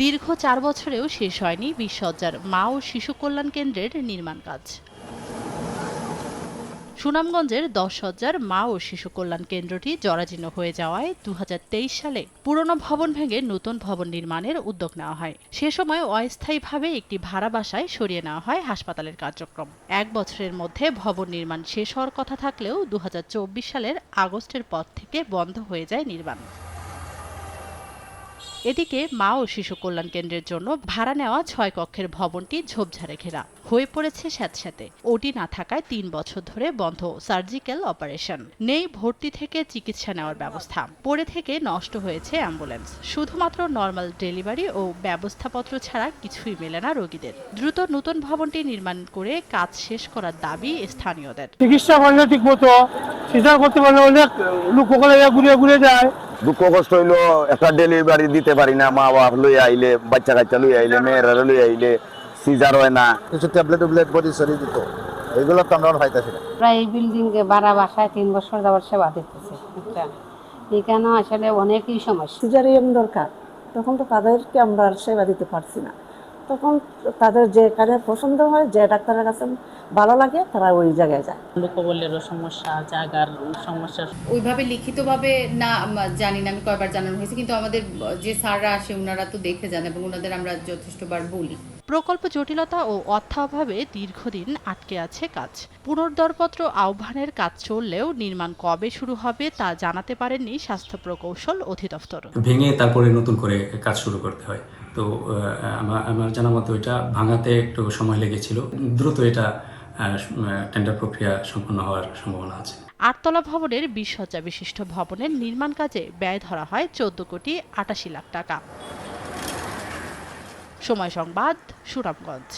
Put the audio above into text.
দীর্ঘ ৪ বছরেও শেষ হয়নি ২০ সজ্জার মা ও শিশু কল্যাণ কেন্দ্রের নির্মাণ কাজ। সুনামগঞ্জের ১০ সজ্জার মা ও শিশু কল্যাণ কেন্দ্রটি জরাজীর্ণ হয়ে যাওয়ায় ২০২৩ সালে পুরনো ভবন ভেঙে নতুন ভবন নির্মাণের উদ্যোগ নেওয়া হয়। সে সময় অস্থায়ীভাবে একটি ভাড়া বাসায় সরিয়ে নেওয়া হয় হাসপাতালের কার্যক্রম। ১ বছরের মধ্যে ভবন নির্মাণ শেষ হওয়ার কথা থাকলেও ২০২৪ সালের আগস্টের পর থেকে বন্ধ হয়ে যায় নির্মাণ। এদিকে মা ও শিশু কল্যাণ কেন্দ্রের জন্য ভাড়া নেওয়া ৬ কক্ষের ভবনটি ঝোপঝাড়ে ঘেরা হয়ে পড়েছে স্যাঁতস্যাঁতে। ওটি না থাকায় ৩ বছর ধরে বন্ধ সার্জিক্যাল অপারেশন, নেই ভর্তি থেকে চিকিৎসা নেওয়ার ব্যবস্থা, পড়ে থেকে নষ্ট হয়েছে অ্যাম্বুলেন্স। শুধুমাত্র নর্মাল ডেলিভারি ও ব্যবস্থাপত্র ছাড়া কিছুই মেলে না রোগীদের। দ্রুত নতুন ভবনটি নির্মাণ করে কাজ শেষ করার দাবি স্থানীয়দের। চিকিৎসা করলে ঠিক মতো সিজার করতে পারলে অনেক লোক ঘুরে ঘুরে যায়। দুঃখ কষ্ট হইলো একটা ডেলিভারি দিতে পারি না, মা বাবা লই আইলে, বাচ্চা কাচ্চা লই আইলে, মেয়েরা লই আইলে সিজার হয় না। কিছু ট্যাবলেট বডি সরি দিত, এগুলো তো আমরা পাইতেছি না। প্রায় এই বিল্ডিং এ ভাড়া বাসায় ৩ বছর যাওয়ার সেবা দিতেছে। এখানে আসলে অনেকই সমস্যা। সিজারিয়ান দরকার, তখন তো তাদেরকে আমরা সেবা দিতে পারছি না। তখন তাদের যে কাজে পছন্দ হয়, যে ডাক্তারের কাছে ভালো লাগে, তারা ওই জায়গায় যায়। লোকবলেরও সমস্যা, জায়গার সমস্যা। ওইভাবে লিখিতভাবে না জানি না আমি কয়বার জানানো হয়েছে, কিন্তু আমাদের যে স্যাররা আসে ওনারা তো দেখে যান এবং ওনাদের আমরা যথেষ্টবার বলি। প্রকল্প জটিলতা ও অর্থাভাবে দীর্ঘদিন আটকে আছে কাজ। পুনর্দরপত্র আহ্বানের কাজ চললেও নির্মাণ কবে শুরু হবে তা জানাতে পারেননি স্বাস্থ্য প্রকৌশল অধিদপ্তর। ভেঙে তারপরে নতুন করে কাজ শুরু করতে হয়। তো আমার জানা মতে ওইটা ভাঙাতে একটু সময় লেগেছিল। দ্রুত এটা টেন্ডার প্রক্রিয়া সম্পন্ন হওয়ার সম্ভাবনা আছে। ৮ তলা ভবনের ২০ শয্যা বিশিষ্ট ভবনের নির্মাণ কাজে ব্যয় ধরা হয় ১৪,৮৮,০০,০০০ টাকা। সময় সংবাদ, সুনামগঞ্জ।